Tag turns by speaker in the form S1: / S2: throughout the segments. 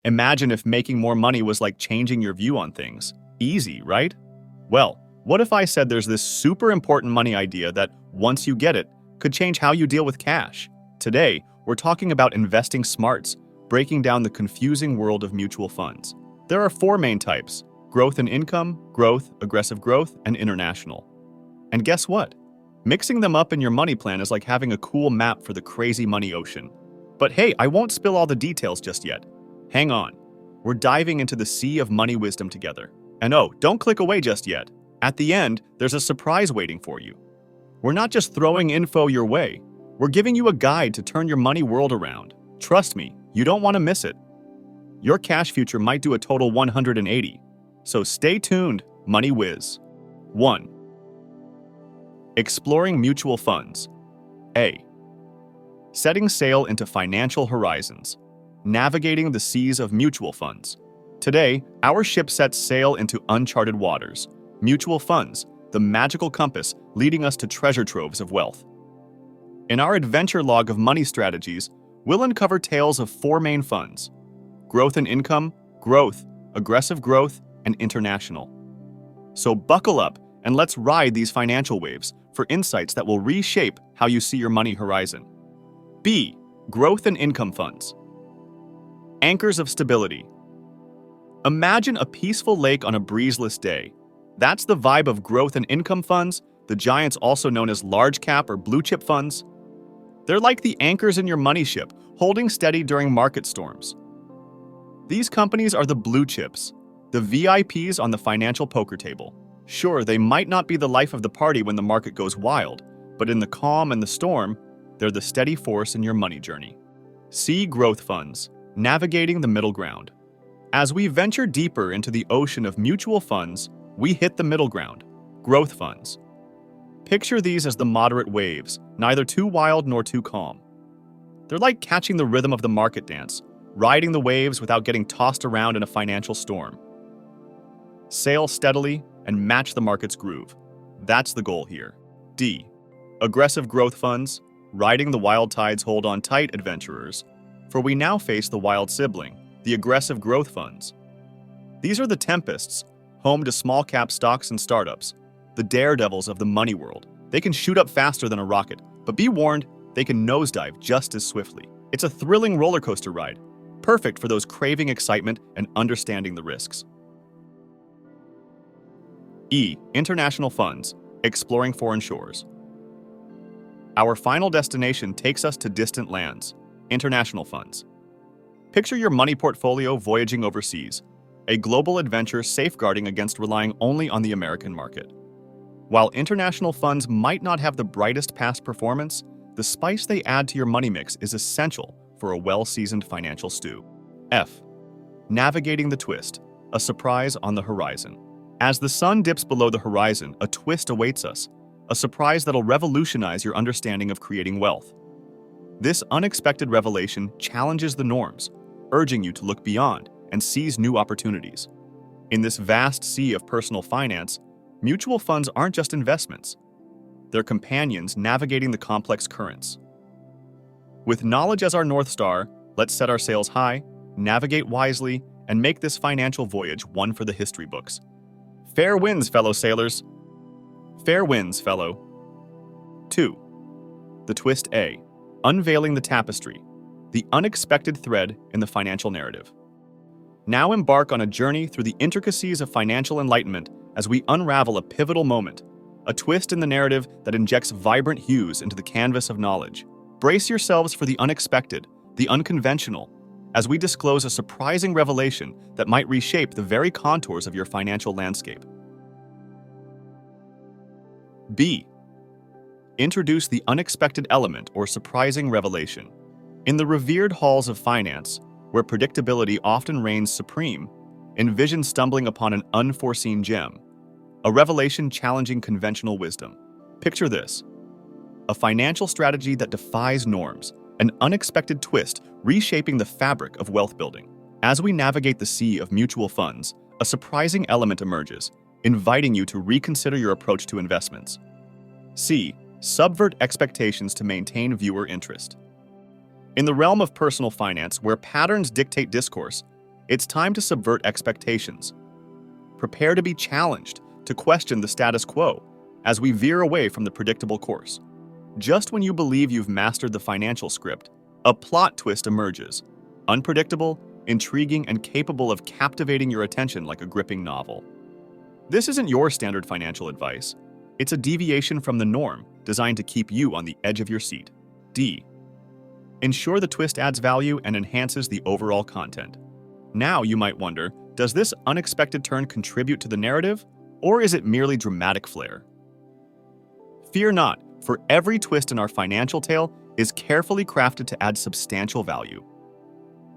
S1: Imagine if making more money was like changing your view on things. Easy, right? Well, what if I said there's this super important money idea that, once you get it, could change how you deal with cash? Today, we're talking about investing smarts, breaking down the confusing world of mutual funds. There are four main types: growth and income, growth, aggressive growth, and international. And guess what? Mixing them up in your money plan is like having a cool map for the crazy money ocean. But hey, I won't spill all the details just yet. Hang on. We're diving into the sea of money wisdom together. And oh, don't click away just yet. At the end, there's a surprise waiting for you. We're not just throwing info your way. We're giving you a guide to turn your money world around. Trust me, you don't want to miss it. Your cash future might do a total 180. So stay tuned, Money Whiz. 1. Exploring mutual funds. A. Setting sail into financial horizons. Navigating the seas of mutual funds. Today, our ship sets sail into uncharted waters. Mutual funds, the magical compass leading us to treasure troves of wealth. In our adventure log of money strategies, we'll uncover tales of four main funds: growth and income, growth, aggressive growth, and international. So buckle up and let's ride these financial waves for insights that will reshape how you see your money horizon. B. Growth and income funds. Anchors of stability. Imagine a peaceful lake on a breezeless day. That's the vibe of growth and income funds, the giants also known as large cap or blue chip funds. They're like the anchors in your money ship, holding steady during market storms. These companies are the blue chips, the VIPs on the financial poker table. Sure, they might not be the life of the party when the market goes wild, but in the calm and the storm, they're the steady force in your money journey. C. Growth funds, navigating the middle ground. As we venture deeper into the ocean of mutual funds, we hit the middle ground, growth funds. Picture these as the moderate waves, neither too wild nor too calm. They're like catching the rhythm of the market dance, riding the waves without getting tossed around in a financial storm. Sail steadily and match the market's groove. That's the goal here. D. Aggressive growth funds, riding the wild tides. Hold on tight, adventurers, for we now face the wild sibling, the aggressive growth funds. These are the tempests, home to small cap stocks and startups, the daredevils of the money world. They can shoot up faster than a rocket, but be warned, they can nosedive just as swiftly. It's a thrilling roller coaster ride, perfect for those craving excitement and understanding the risks. E. International funds, exploring foreign shores. Our final destination takes us to distant lands, international funds. Picture your money portfolio voyaging overseas, a global adventure safeguarding against relying only on the American market. While international funds might not have the brightest past performance, the spice they add to your money mix is essential for a well-seasoned financial stew. F. Navigating the twist, a surprise on the horizon. As the sun dips below the horizon, a twist awaits us, a surprise that'll revolutionize your understanding of creating wealth. This unexpected revelation challenges the norms, urging you to look beyond and seize new opportunities. In this vast sea of personal finance, mutual funds aren't just investments. They're companions navigating the complex currents. With knowledge as our North Star, let's set our sails high, navigate wisely, and make this financial voyage one for the history books. Fair winds, fellow sailors. Fair winds, fellow. 2. The twist A. Unveiling the tapestry, the unexpected thread in the financial narrative. Now embark on a journey through the intricacies of financial enlightenment as we unravel a pivotal moment, a twist in the narrative that injects vibrant hues into the canvas of knowledge. Brace yourselves for the unexpected, the unconventional, as we disclose a surprising revelation that might reshape the very contours of your financial landscape. B. Introduce the unexpected element or surprising revelation. In the revered halls of finance, where predictability often reigns supreme, envision stumbling upon an unforeseen gem, a revelation challenging conventional wisdom. Picture this: a financial strategy that defies norms, an unexpected twist reshaping the fabric of wealth building. As we navigate the sea of mutual funds, a surprising element emerges, inviting you to reconsider your approach to investments. C. Subvert expectations to maintain viewer interest. In the realm of personal finance, where patterns dictate discourse, It's time to subvert expectations. Prepare to be challenged, to question the status quo, as we veer away from the predictable course. Just when you believe you've mastered the financial script, a plot twist emerges. Unpredictable, intriguing, and capable of captivating your attention like a gripping novel. This isn't your standard financial advice. It's a deviation from the norm, designed to keep you on the edge of your seat. D. Ensure the twist adds value and enhances the overall content. Now you might wonder, does this unexpected turn contribute to the narrative, or is it merely dramatic flair? Fear not, for every twist in our financial tale is carefully crafted to add substantial value.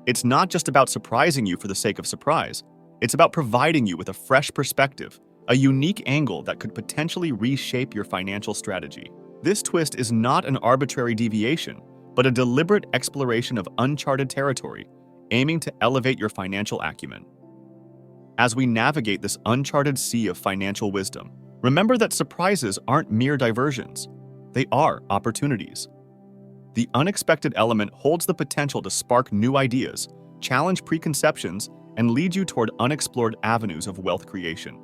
S1: It's not just about surprising you for the sake of surprise. It's about providing you with a fresh perspective, a unique angle that could potentially reshape your financial strategy. This twist is not an arbitrary deviation, but a deliberate exploration of uncharted territory, aiming to elevate your financial acumen. As we navigate this uncharted sea of financial wisdom, remember that surprises aren't mere diversions. They are opportunities. The unexpected element holds the potential to spark new ideas, challenge preconceptions, and lead you toward unexplored avenues of wealth creation.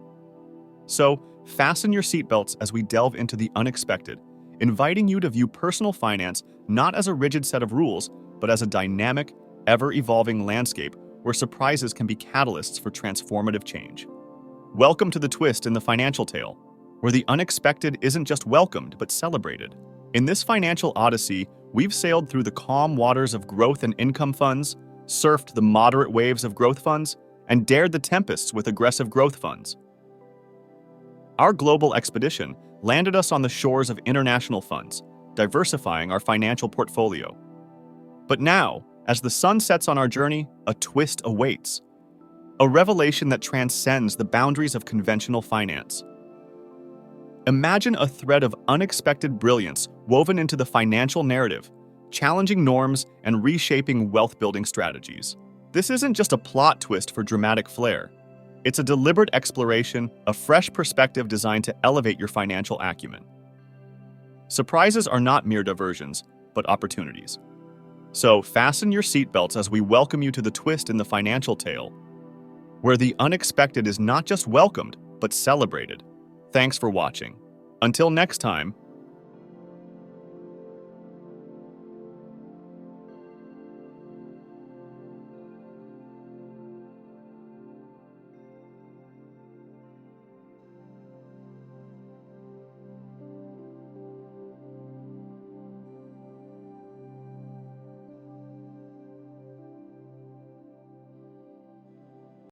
S1: So, fasten your seatbelts as we delve into the unexpected, inviting you to view personal finance not as a rigid set of rules, but as a dynamic, ever-evolving landscape where surprises can be catalysts for transformative change. Welcome to the twist in the financial tale, where the unexpected isn't just welcomed but celebrated. In this financial odyssey, we've sailed through the calm waters of growth and income funds, surfed the moderate waves of growth funds, and dared the tempests with aggressive growth funds. Our global expedition landed us on the shores of international funds, diversifying our financial portfolio. But now, as the sun sets on our journey, a twist awaits. A revelation that transcends the boundaries of conventional finance. Imagine a thread of unexpected brilliance woven into the financial narrative, challenging norms and reshaping wealth-building strategies. This isn't just a plot twist for dramatic flair. It's a deliberate exploration, a fresh perspective designed to elevate your financial acumen. Surprises are not mere diversions, but opportunities. So fasten your seatbelts as we welcome you to the twist in the financial tale, where the unexpected is not just welcomed, but celebrated. Thanks for watching. Until next time,